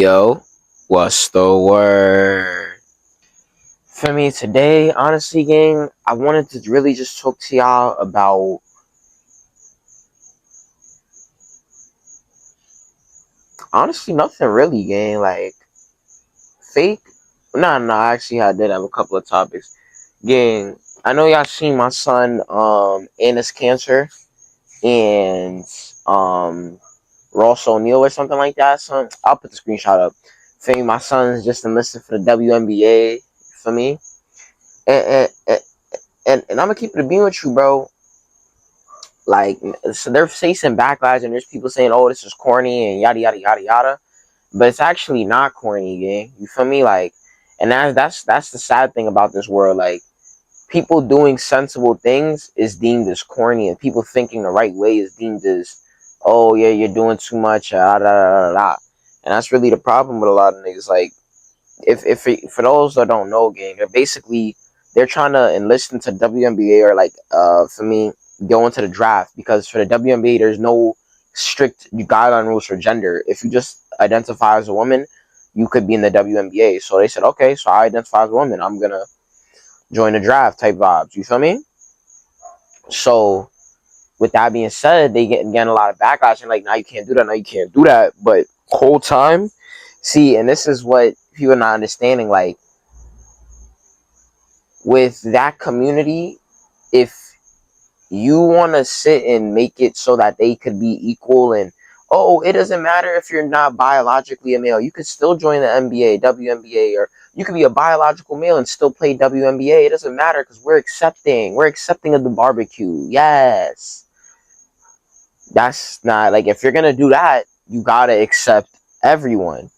Yo, what's the word? For me today, honestly, gang, I wanted to really just talk to y'all about honestly nothing really, gang. Like fake. Actually, I did have a couple of topics, gang. I know y'all seen my son, anus cancer, and Ross O'Neal or something like that. Son, I'll put the screenshot up. For me, my son's just enlisted for the WNBA. For me, and, and, and I'm gonna keep it a beam with you, bro. Like, so they're facing backlash, and there's people saying, "Oh, this is corny," and yada yada yada yada. But it's actually not corny, gang. You feel me? Like, and that's the sad thing about this world. Like, people doing sensible things is deemed as corny, and people thinking the right way is deemed as, "Oh yeah, you're doing too much." And that's really the problem with a lot of niggas. Like, if for those that don't know, gang, they're trying to enlist into WNBA or like for me go into the draft, because for the WNBA there's no strict guideline rules for gender. If you just identify as a woman, you could be in the WNBA. So they said, okay, so I identify as a woman, I'm gonna join the draft type vibes. You feel me? So with that being said, they getting a lot of backlash and like, now you can't do that, now you can't do that. But whole time, see, and this is what people are not understanding, like with that community, if you want to sit and make it so that they could be equal, and oh, it doesn't matter if you're not biologically a male, you could still join the NBA, WNBA, or you could be a biological male and still play WNBA. It doesn't matter because we're accepting of the barbecue. Yes, that's not like, if you're gonna do that, you gotta accept everyone.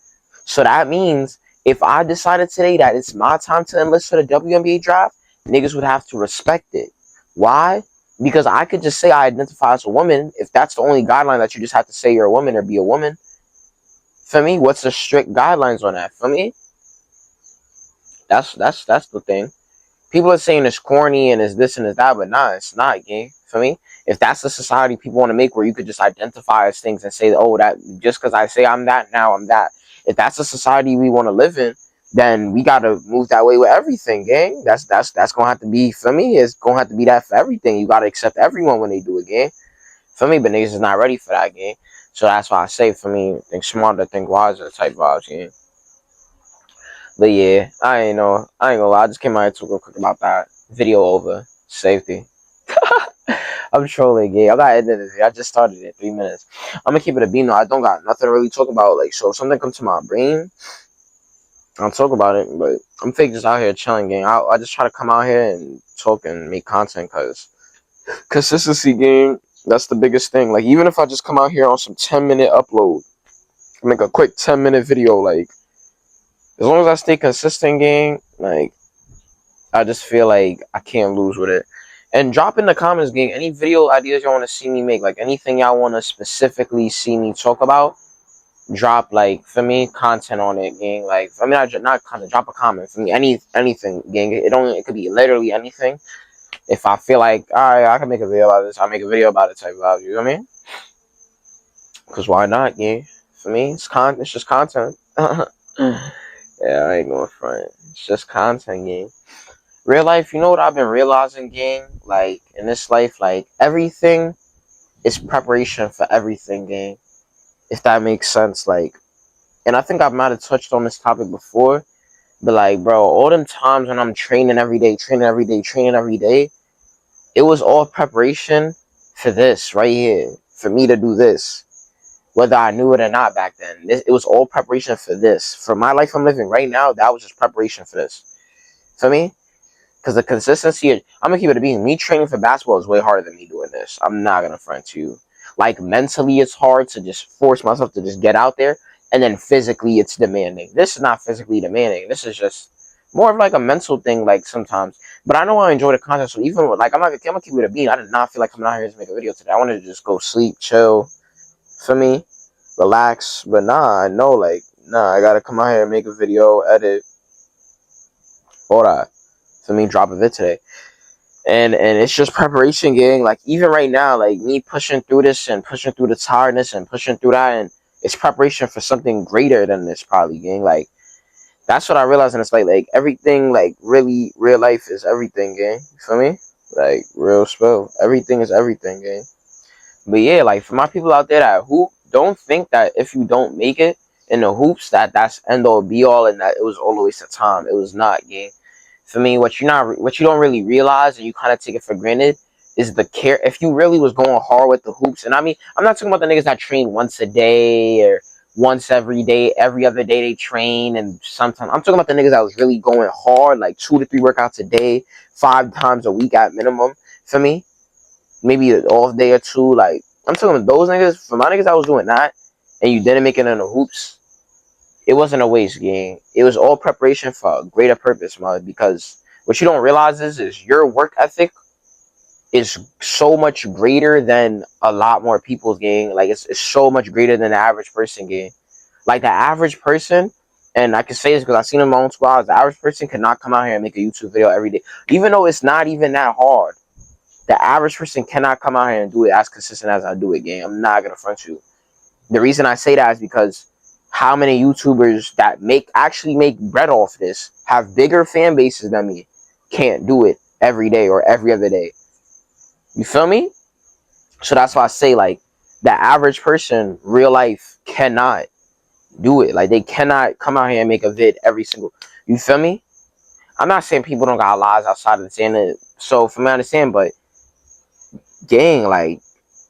So that means if I decided today that it's my time to enlist for the WNBA draft, niggas would have to respect it. Why? Because I could just say I identify as a woman. If that's the only guideline, that you just have to say you're a woman or be a woman. For me, what's the strict guidelines on that? For me, that's the thing. People are saying it's corny and it's this and it's that, but nah, it's not, gang. For me, if that's the society people want to make, where you could just identify as things and say, oh, that just because I say I'm that, now I'm that. If that's the society we want to live in, then we gotta move that way with everything, gang. That's gonna have to be, for me. It's gonna have to be that for everything. You gotta accept everyone when they do it, gang. For me, but niggas is not ready for that, gang. So that's why I say, for me, think smarter, think wiser type vibes, gang. But yeah, I ain't gonna lie. I just came out here to talk real quick about that. Video over. Safety. I'm trolling, yeah. I'm not ending this. I just started it 3 minutes. I'm gonna keep it a beam though. I don't got nothing to really talk about. Like, so if something comes to my brain, I'll talk about it. But I'm fake just out here chilling, gang. I just try to come out here and talk and make content, cause consistency, gang. That's the biggest thing. Like, even if I just come out here on some 10-minute upload, make a quick 10-minute video, like, as long as I stay consistent, gang, like, I just feel like I can't lose with it. And drop in the comments, gang, any video ideas y'all want to see me make, like anything y'all want to specifically see me talk about. Drop, like, for me, content on it, gang. Like, I mean, not content. Drop a comment for me. Anything, gang. It could be literally anything. If I feel like, all right, I can make a video about this, I'll make a video about it type of vibe. You know what I mean? Because why not, gang? For me, it's just content. Yeah, I ain't going front. It's just content, gang. Real life, you know what I've been realizing, gang? Like, in this life, like, everything is preparation for everything, gang. If that makes sense, like, and I think I might have touched on this topic before, but like, bro, all them times when I'm training every day, it was all preparation for this right here, for me to do this, whether I knew it or not back then. It was all preparation for this. For my life I'm living right now, that was just preparation for this. For me, because the consistency, I'm gonna keep it a being. Me training for basketball is way harder than me doing this. I'm not gonna front to you. Like, mentally, it's hard to just force myself to just get out there, and then physically, it's demanding. This is not physically demanding. This is just more of like a mental thing. Like, sometimes, but I know I enjoy the content. So even with, like, I'm gonna keep it a being. I did not feel like coming out here to make a video today. I wanted to just go sleep, chill, for me, relax. But nah, I know, like, nah, I gotta come out here and make a video, edit, all that. For me, drop a vid today. And it's just preparation, gang. Like, even right now, like, me pushing through this and pushing through the tiredness and pushing through that, and It's preparation for something greater than this, probably, gang. Like, that's what I realized, and it's like everything, like, really, real life is everything, gang. You feel me? Like, real spell. Everything is everything, gang. But yeah, like, for my people out there that hoop, don't think that if you don't make it in the hoops, that's end all be all, and that it was all a waste of time. It was not, gang. For me, what you don't really realize, and you kind of take it for granted, is the care. If you really was going hard with the hoops, and I mean, I'm not talking about the niggas that train once a day or once every day, every other day they train, and sometimes I'm talking about the niggas that was really going hard, like 2 to 3 workouts a day, 5 times a week at minimum. For me, maybe an off day or two. Like, I'm talking about those niggas. For my niggas that was doing that, and you didn't make it in the hoops, it wasn't a waste, game. It was all preparation for a greater purpose, man. Because what you don't realize is your work ethic is so much greater than a lot more people's, game. Like, it's so much greater than the average person, game. Like, the average person, and I can say this because I've seen in my own squads, the average person cannot come out here and make a YouTube video every day, even though it's not even that hard. The average person cannot come out here and do it as consistent as I do it, gang. I'm not gonna front you. The reason I say that is because how many YouTubers that actually make bread off this have bigger fan bases than me can't do it every day or every other day. You feel me? So that's why I say, like, the average person, real life, cannot do it. Like, they cannot come out here and make a vid every single. You feel me? I'm not saying people don't got lives outside of the internet. So from what I understand, but gang, like,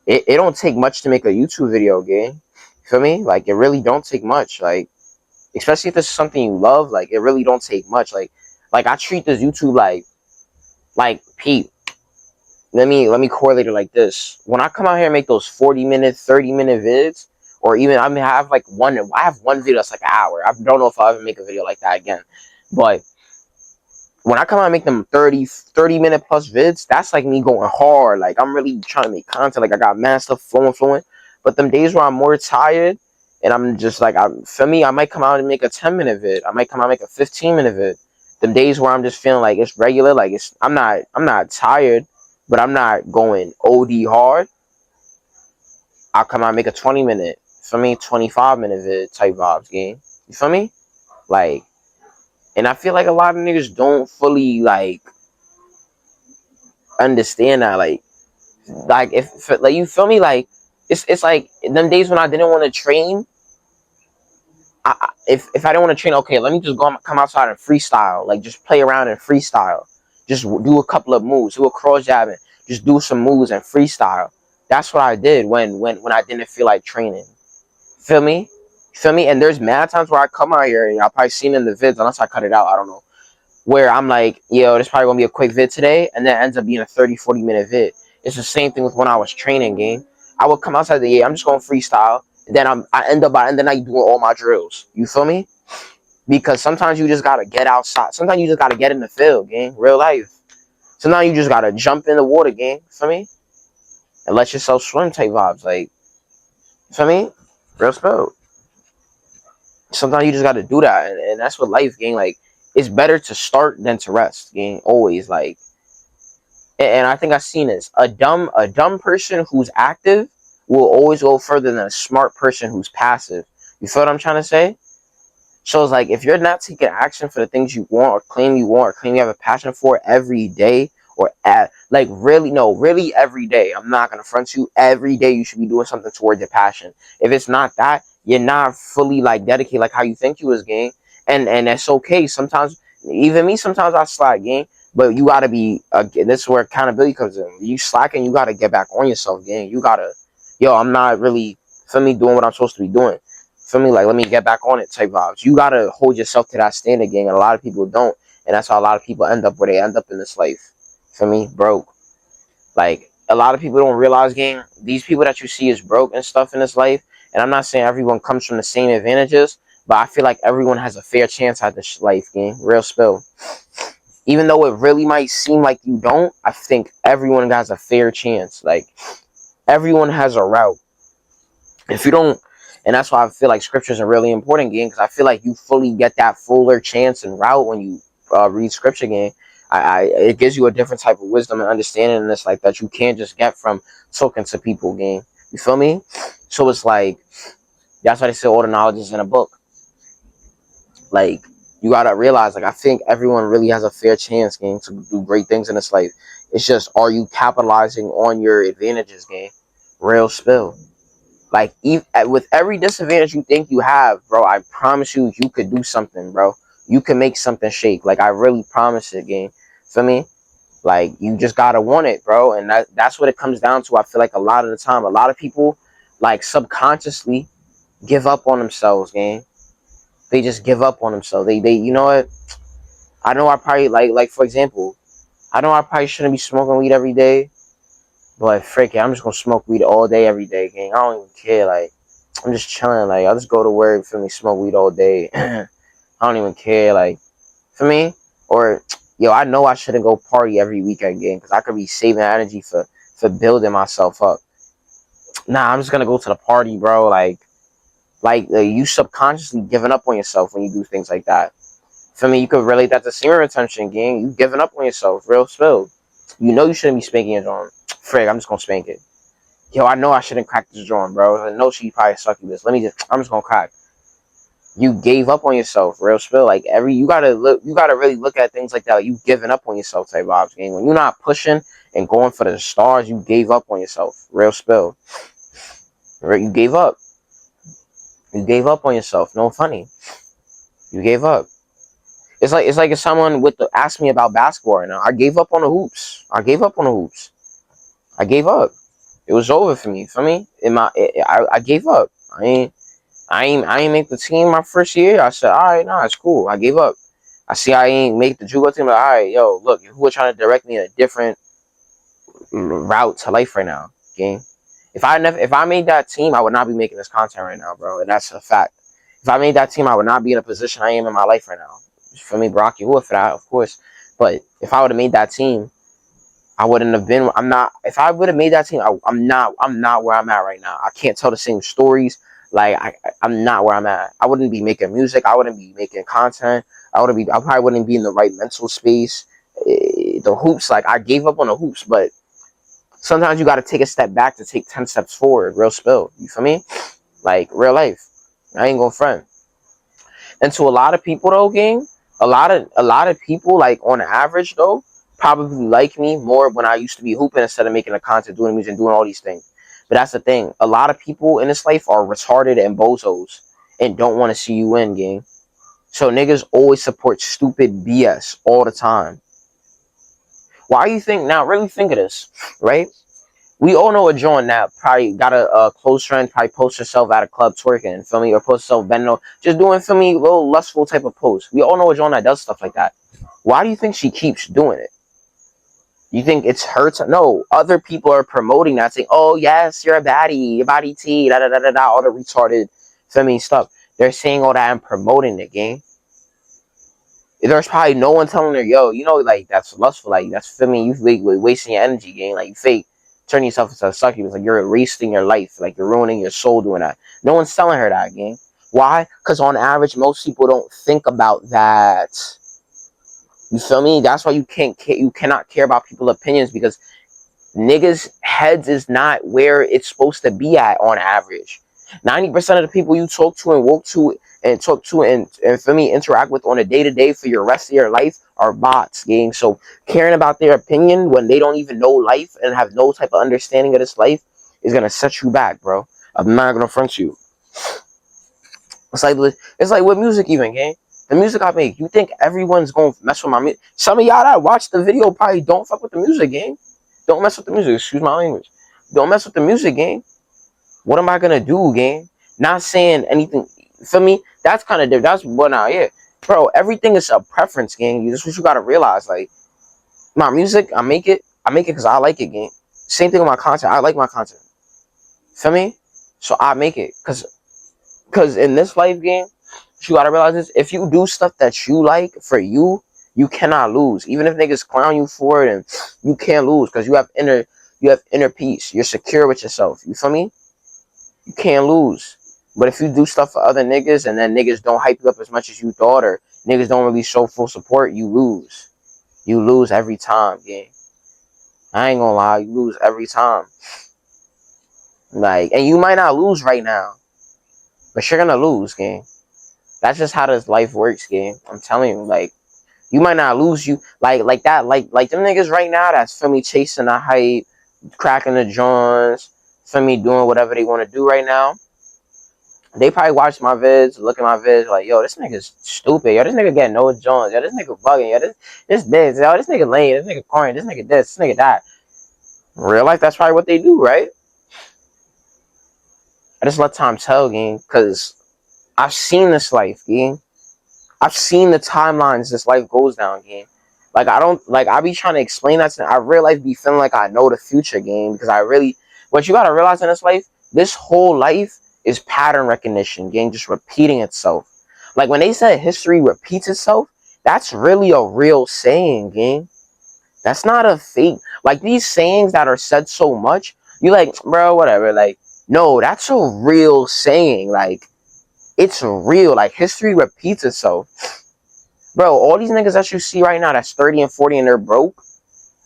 it don't take much to make a YouTube video, gang. You feel me? Like, it really don't take much. Like, especially if this is something you love, like, it really don't take much. Like I treat this YouTube like Pete. Let me correlate it like this. When I come out here and make those 40-minute, 30-minute vids, or even I have one video that's like an hour. I don't know if I'll ever make a video like that again. But when I come out and make them 30-minute plus vids, that's like me going hard. Like, I'm really trying to make content. Like, I got mad stuff flowing. But them days where I'm more tired and I'm just like, for me, I might come out and make a 10-minute vid. I might come out and make a 15-minute vid. Them days where I'm just feeling like it's regular, like I'm not tired, but I'm not going OD hard. I'll come out and make a 20-minute, for me, 25-minute vid type vibes, game. You feel me? Like, and I feel like a lot of niggas don't fully, like, understand that. Like if like, you feel me? Like, it's like them days when I didn't want to train. If I didn't want to train, okay, let me just come outside and freestyle. Like, just play around and freestyle. Just do a couple of moves, do a cross jab, and just do some moves and freestyle. That's what I did when I didn't feel like training. Feel me? Feel me? And there's mad times where I come out here, and y'all probably seen in the vids, unless I cut it out, I don't know, where I'm like, yo, this probably gonna be a quick vid today, and then it ends up being a 30-40 minute vid. It's the same thing with when I was training, game. I would come outside I'm just going freestyle, and then I end up by the end of the night doing all my drills. You feel me? Because sometimes you just gotta get outside. Sometimes you just gotta get in the field, gang. Real life. Sometimes you just gotta jump in the water, gang. Feel me? And let yourself swim type vibes. Like, feel me? Real spell. Sometimes you just gotta do that, and that's what life, gang. Like, it's better to start than to rest, gang. Always, like, and I think I've seen this. A dumb person who's active will always go further than a smart person who's passive. You feel what I'm trying to say? So it's like, if you're not taking action for the things you want, or claim you want, or claim you have a passion for every day, or really every day. I'm not gonna front you. Every day you should be doing something towards your passion. If it's not that, you're not fully, like, dedicated like how you think you was, gang. And that's okay. Sometimes, even me, sometimes I slack, gang. But you gotta be. This is where accountability comes in. You slacking, you gotta get back on yourself, gang. You gotta, yo, I'm not really, feel me, doing what I'm supposed to be doing. Feel me? Like, let me get back on it type vibes. You gotta hold yourself to that standard, gang. And a lot of people don't. And that's how a lot of people end up where they end up in this life. Feel me? Broke. Like, a lot of people don't realize, gang, these people that you see is broke and stuff in this life. And I'm not saying everyone comes from the same advantages, but I feel like everyone has a fair chance at this life, gang. Real spill. Even though it really might seem like you don't, I think everyone has a fair chance. Like, everyone has a route. If you don't, and that's why I feel like scriptures are really important, gang, because I feel like you fully get that fuller chance and route when you read scripture, gang. It gives you a different type of wisdom and understanding in this, like, that you can't just get from talking to people, gang. You feel me? So it's like, That's why they say all the knowledge is in a book. Like, you gotta realize, like, I think everyone really has a fair chance, gang, to do great things in this life. It's just, are you capitalizing on your advantages, gang? Real spill. Like, with every disadvantage you think you have, bro, I promise you, you could do something, bro. You can make something shake. Like, I really promise it, gang. Feel me? Like, you just gotta want it, bro. And that's what it comes down to. I feel like a lot of the time, a lot of people, like, subconsciously give up on themselves, gang. They just give up on themselves. They you know what? I know I probably, like for example, I know I probably shouldn't be smoking weed every day, but frick it, I'm just gonna smoke weed all day, every day, gang. I don't even care. Like, I'm just chilling. Like, I'll just go to work, feel me, smoke weed all day. I don't even care. Like, for me, or yo, I know I shouldn't go party every weekend, gang, because I could be saving energy for building myself up. Nah, I'm just gonna go to the party, bro. Like you subconsciously giving up on yourself when you do things like that. For me, you could relate that to senior retention, gang. You giving up on yourself, real spill. You know you shouldn't be spanking your joint. Frig, I'm just gonna spank it. Yo, I know I shouldn't crack this joint, bro. I know she probably succubus. I'm just gonna crack. You gave up on yourself, real spill. Like, you gotta really look at things like that. Like, you giving up on yourself type vibes, gang. When you're not pushing and going for the stars, you gave up on yourself, real spill. You gave up. You gave up on yourself. No funny. You gave up. It's like if someone asked me about basketball right now. I gave up on the hoops. I gave up on the hoops. I gave up. It was over for me. For me, I gave up. I ain't make the team my first year. I said, all right, nah, it's cool. I gave up. I see I ain't make the judo team. Like, all right, yo, look, who are trying to direct me in a different route to life right now, gang? If I made that team, I would not be making this content right now, bro. And that's a fact. If I made that team, I would not be in a position I am in my life right now. For me, Brock, you would for that, of course. But if I would have made that team, I wouldn't have been. I'm not. If I would have made that team, I'm not. I'm not where I'm at right now. I can't tell the same stories. Like, I'm not where I'm at. I wouldn't be making music. I wouldn't be making content. I probably wouldn't be in the right mental space. The hoops, like, I gave up on the hoops, but sometimes you got to take a step back to take 10 steps forward. Real spill. You feel me? Like, real life. I ain't gonna front. And to a lot of people though, gang, a lot of people, like, on average though, probably like me more when I used to be hooping instead of making the content, doing music, and doing all these things. But that's the thing. A lot of people in this life are retarded and bozos and don't want to see you win, gang. So niggas always support stupid BS all the time. Why you think now? Really think of this, right? We all know a Joan that probably got a close friend, probably post herself at a club twerking, feel me, or post herself bending over, just doing, feel me, little lustful type of posts. We all know a Joan that does stuff like that. Why do you think she keeps doing it? You think it's her to no? Other people are promoting that, saying, "Oh yes, you're a baddie, you're body T, da da da da da," all the retarded, feel me, stuff. They're saying all that and promoting the game. There's probably no one telling her, yo, like, that's lustful, like, that's, feel me, you wasting your energy, gang, like, you fake turning yourself into a succubus, like, you're wasting your life, like, you're ruining your soul doing that. No one's telling her that, gang. Why? Because on average, most people don't think about that. You feel me? That's why you cannot care about people's opinions, because niggas' heads is not where it's supposed to be at on average. 90% of the people you talk to and for me, interact with on a day-to-day for your rest of your life are bots, gang. So caring about their opinion when they don't even know life and have no type of understanding of this life is gonna set you back, bro. I'm not gonna front you. It's like with music, even, gang. The music I make, you think everyone's gonna mess with my music? Some of y'all that watch the video probably don't fuck with the music, gang. Don't mess with the music. Excuse my language. Don't mess with the music, gang. What am I gonna do, gang? Not saying anything. For me, that's kind of different. That's what I yeah, bro. Everything is a preference, gang. That's what you gotta realize. Like, my music, I make it because I like it, gang. Same thing with my content. I like my content. Feel me? So I make it because in this life, gang, you gotta realize this. If you do stuff that you like for you, you cannot lose. Even if niggas clown you for it, and you can't lose because you have inner peace. You're secure with yourself. You feel me? You can't lose. But if you do stuff for other niggas and then niggas don't hype you up as much as you thought, or niggas don't really show full support, you lose. You lose every time, gang. I ain't gonna lie, you lose every time. Like, and you might not lose right now. But you're gonna lose, gang. That's just how this life works, gang. I'm telling you, like, you might not lose, you like that, like them niggas right now that's for me chasing the hype, cracking the joints, for me doing whatever they want to do right now. They probably watch my vids, look at my vids, like, yo, this nigga's stupid. Yo, this nigga getting no joints. Yo, this nigga bugging. Yo, this. Yo, this nigga lame. This nigga corny. This nigga this nigga that. In real life, that's probably what they do, right? I just let time tell, gang, because I've seen this life, gang. I've seen the timelines this life goes down, gang. Like, I don't, like, I be trying to explain that to, I real life be feeling like I know the future, gang, because I really, what you gotta realize in this life, this whole life is pattern recognition, gang, just repeating itself. Like, when they said history repeats itself, that's really a real saying, gang. That's not a fake, like, these sayings that are said so much, you like, bro, whatever, like, no, that's a real saying, like, it's real, like, history repeats itself. Bro, all these niggas that you see right now that's 30 and 40 and they're broke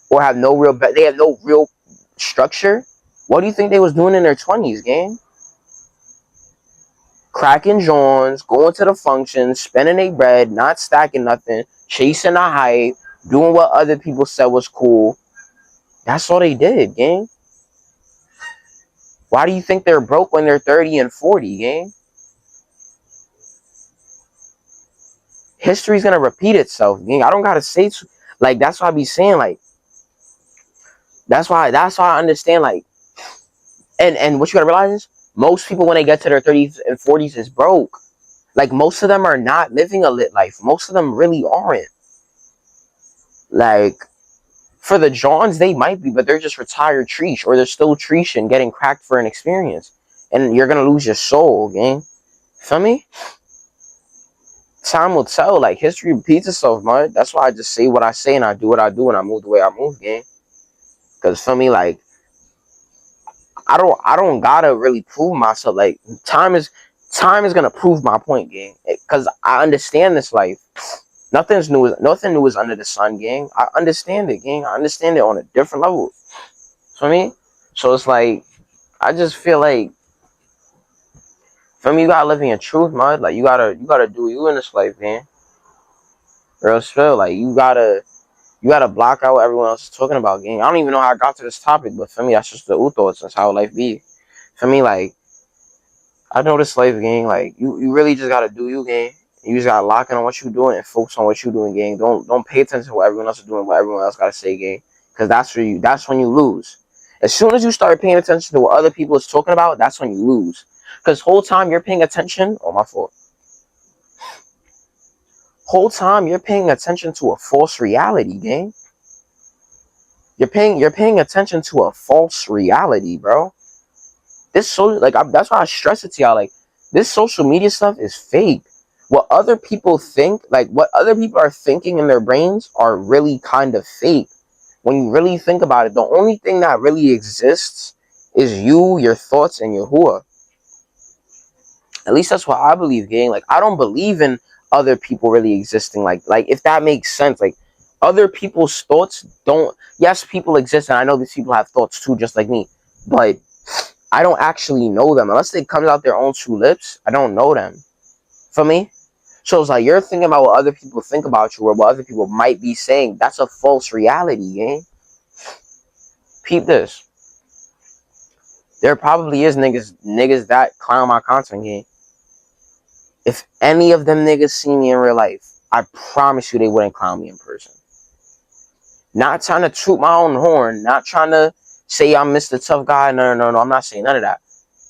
or have no real, they have no real structure. What do you think they was doing in their 20s, gang? Cracking joints, going to the functions, spending their bread, not stacking nothing, chasing the hype, doing what other people said was cool. That's all they did, gang. Why do you think they're broke when they're 30 and 40, gang? History's gonna repeat itself, gang. I don't gotta say, like, that's why I be saying, like, that's why I understand, like, and what you gotta realize is most people when they get to their 30s and 40s is broke. Like, most of them are not living a lit life. Most of them really aren't. Like, for the Johns, they might be, but they're just retired treesh, or they're still treesh and getting cracked for an experience. And you're gonna lose your soul, gang. Feel me? Time will tell. Like, history repeats itself, man. That's why I just say what I say and I do what I do and I move the way I move, gang. Cause for me, like, I don't gotta really prove myself. Like, time is gonna prove my point, gang. Cause I understand this life. Nothing new is under the sun, gang. I understand it, gang. I understand it on a different level. For me, so it's like I just feel like for me, you gotta live in your truth, man. Like, you gotta do you in this life, man. Real spill. Like, you gotta block out what everyone else is talking about, gang. I don't even know how I got to this topic, but for me, that's just the thoughts. That's how life be. For me, like, I know this life, gang. Like, you really just gotta do you, gang. You just gotta lock in on what you doing and focus on what you doing, gang. Don't pay attention to what everyone else is doing, what everyone else gotta say, gang. Because that's when you lose. As soon as you start paying attention to what other people is talking about, that's when you lose. Because whole time you're paying attention, oh, my fault. Whole time you're paying attention to a false reality, gang. You're paying attention to a false reality, bro. This that's why I stress it to y'all. Like, this social media stuff is fake. What other people think, like what other people are thinking in their brains, are really kind of fake. When you really think about it, the only thing that really exists is you, your thoughts, and your hua. At least that's what I believe, gang. Like, I don't believe in other people really existing. Like if that makes sense. Like, other people's thoughts don't. Yes, people exist, and I know these people have thoughts too, just like me. But I don't actually know them unless they come out their own two lips. I don't know them. For me, so it's like you're thinking about what other people think about you or what other people might be saying. That's a false reality, gang. Peep this. There probably is niggas that clown my content, gang. If any of them niggas see me in real life, I promise you they wouldn't clown me in person. Not trying to toot my own horn, not trying to say I'm Mr. Tough Guy. No. I'm not saying none of that.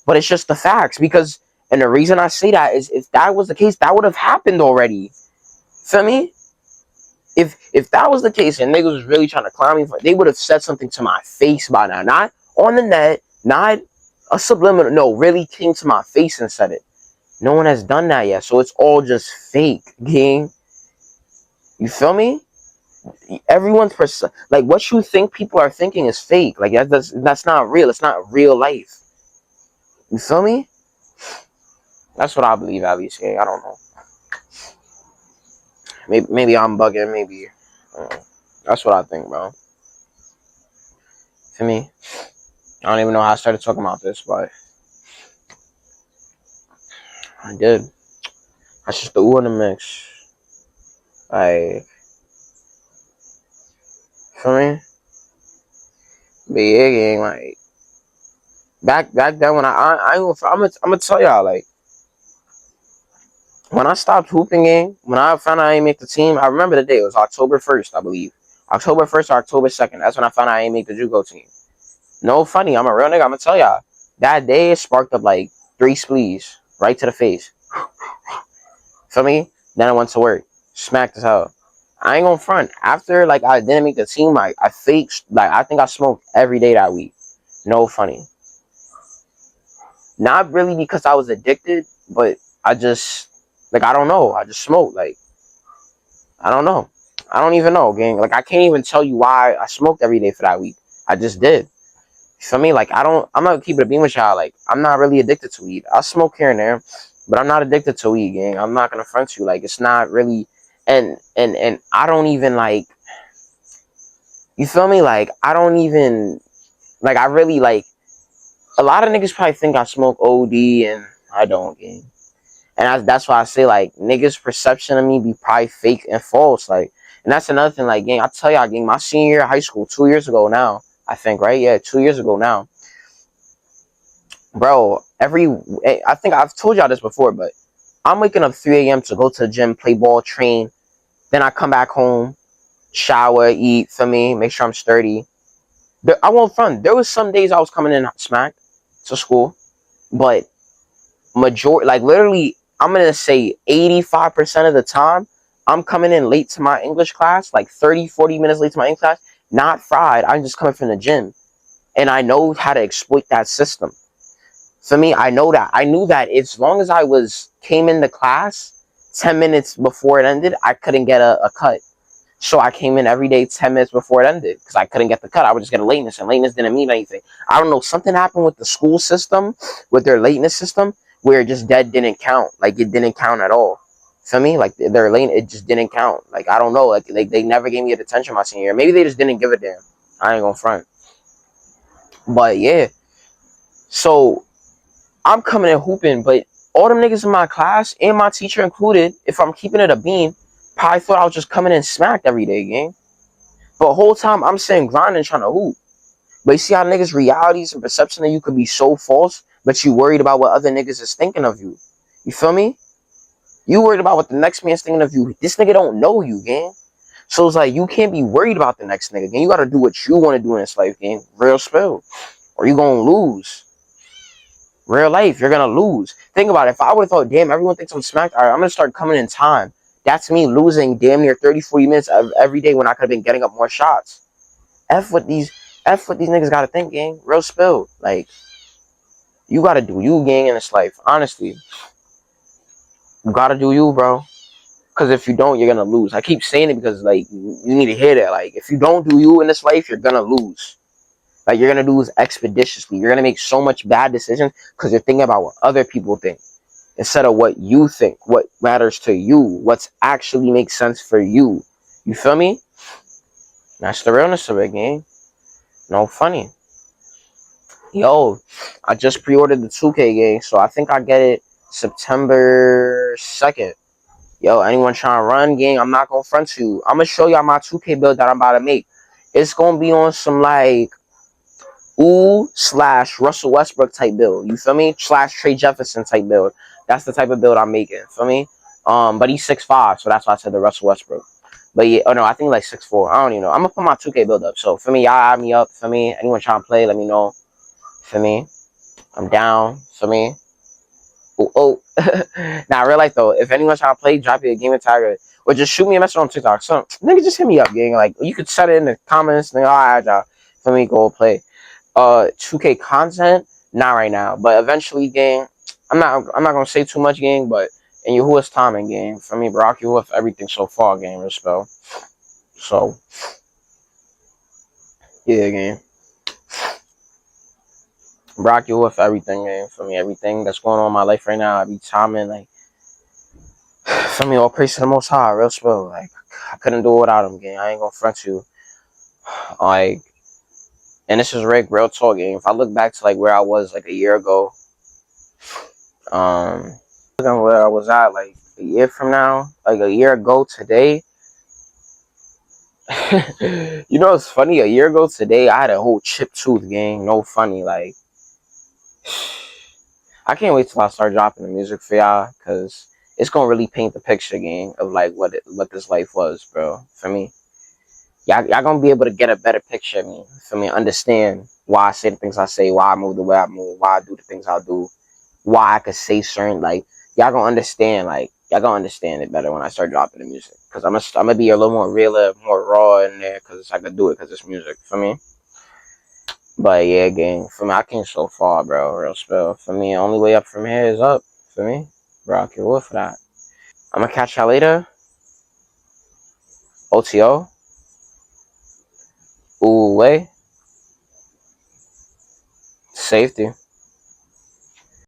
But it's just the facts. Because, and the reason I say that is if that was the case, that would have happened already. Feel me? If that was the case and niggas was really trying to clown me, they would have said something to my face by now. Not on the net, not a subliminal. No, really came to my face and said it. No one has done that yet, so it's all just fake, gang. You feel me? Everyone's like what you think people are thinking is fake. Like that's not real. It's not real life. You feel me? That's what I believe, at least. Gang. I don't know. Maybe I'm bugging. Maybe that's what I think, bro. For me, I don't even know how I started talking about this, but I did. That's just the ooh in the mix. Like, feel me? But yeah, gang, like, back then when I'm gonna tell y'all, like, when I stopped hooping, gang, when I found out I didn't make the team, I remember the day. It was October 1st, I believe. October 1st or October 2nd. That's when I found out I didn't make the JUCO team. No funny. I'm a real nigga. I'm gonna tell y'all. That day it sparked up like 3 splees right to the face. Feel me? Then I went to work. Smacked as hell. I ain't gonna front. After like I didn't make the team, like I faked, like I think I smoked every day that week. No funny. Not really because I was addicted, but I just like I don't know. I just smoked. Like I don't know. I don't even know, gang. Like I can't even tell you why I smoked every day for that week. I just did. You feel me? Like I'm not keeping it a beam with y'all. Like I'm not really addicted to weed. I smoke here and there, but I'm not addicted to weed, gang. I'm not gonna front you. Like it's not really, and I don't even like. You feel me? Like I don't even like. I really like. A lot of niggas probably think I smoke OD, and I don't, gang. And that's why I say like niggas' perception of me be probably fake and false. Like, and that's another thing. Like, gang, I tell y'all, gang, my senior year of high school, 2 years ago now. I think, right? Yeah, 2 years ago now. Bro, I think I've told y'all this before, but I'm waking up 3 a.m. to go to the gym, play ball, train. Then I come back home, shower, eat, for me, make sure I'm sturdy. I won't front. There was some days I was coming in smacked to school, but like literally, I'm gonna say 85% of the time, I'm coming in late to my English class, like 30, 40 minutes late to my English class, not fried. I'm just coming from the gym. And I know how to exploit that system. For me, I know that. I knew that as long as came into class 10 minutes before it ended, I couldn't get a cut. So I came in every day 10 minutes before it ended because I couldn't get the cut. I would just get a lateness, and lateness didn't mean anything. I don't know. Something happened with the school system, with their lateness system, where it just dead didn't count. Like it didn't count at all. For me, like their lane, it just didn't count. Like I don't know. Like they never gave me a detention my senior year. Maybe they just didn't give a damn. I ain't gonna front. But yeah. So I'm coming in hooping, but all them niggas in my class and my teacher included, if I'm keeping it a beam, probably thought I was just coming in smacked every day, gang. But the whole time I'm sitting grinding trying to hoop. But you see how niggas' realities and perception of you could be so false, but you worried about what other niggas is thinking of you. You feel me? You worried about what the next man's thinking of you. This nigga don't know you, gang. So it's like you can't be worried about the next nigga, gang. You gotta do what you want to do in this life, gang. Real spill. Or you gonna lose. Real life, you're gonna lose. Think about it. If I would have thought, damn, everyone thinks I'm smacked, all right, I'm gonna start coming in time. That's me losing damn near 30, 40 minutes every day when I could have been getting up more shots. F what these niggas gotta think, gang. Real spill. Like, you gotta do you, gang, in this life. Honestly. You gotta do you, bro. Because if you don't, you're gonna lose. I keep saying it because, like, you need to hear that. Like, if you don't do you in this life, you're gonna lose. Like, you're gonna lose expeditiously. You're gonna make so much bad decisions because you're thinking about what other people think instead of what you think, what matters to you, what's actually makes sense for you. You feel me? That's the realness of it, gang. No funny. Yo, I just pre-ordered the 2K game, so I think I get it September 2nd. Yo, anyone trying to run, gang, I'm not gonna front you. I'm gonna show y'all my 2K build that I'm about to make. It's gonna be on some, like, ooh / Russell Westbrook type build. You feel me? / Trey Jefferson type build. That's the type of build I'm making. Feel me? But he's 6'5", so that's why I said the Russell Westbrook. But yeah, oh no, I think like 6'4". I don't even know. I'm gonna put my 2K build up. So for me, y'all add me up. For me, anyone trying to play, let me know. For me, I'm down. For me. Oh. Nah, real life though. If anyone's trying to play, drop you a game of Tiger. Or just shoot me a message on TikTok. So, nigga, just hit me up, gang. Like, you could set it in the comments. Nigga, alright, y'all. For me, go play. 2K content, not right now. But eventually, gang, I'm not gonna say too much, gang, but and you who is timing, gang. For me, Brock, you with everything so far, gang, real spell. So, yeah, gang. Brock, you with everything, gang. For me, everything that's going on in my life right now, I be timing, like, for me, all praise to the Most High, real spell. Like, I couldn't do it without him, gang. I ain't gonna front you. Like, and this is real talk, gang. If I look back to, like, where I was, like, a year ago, Looking where I was at like a year from now, like a year ago today. You know, it's funny. A year ago today, I had a whole chip tooth, gang. No funny, like. I can't wait till I start dropping the music for y'all, cause it's gonna really paint the picture, gang, of like what this life was, bro. For me, y'all gonna be able to get a better picture of me. For me, understand why I say the things I say, why I move the way I move, why I do the things I do, why I could say certain like y'all gonna understand it better when I start dropping the music, cause I'm gonna be a little more realer, more raw in there, cause I could do it, cause it's music for me. But yeah, gang, for me, I came so far, bro. Real spill. For me, the only way up from here is up. For me, bro, I can't wait for that. I'm gonna catch y'all later. OTO. Ooh, way. Safety.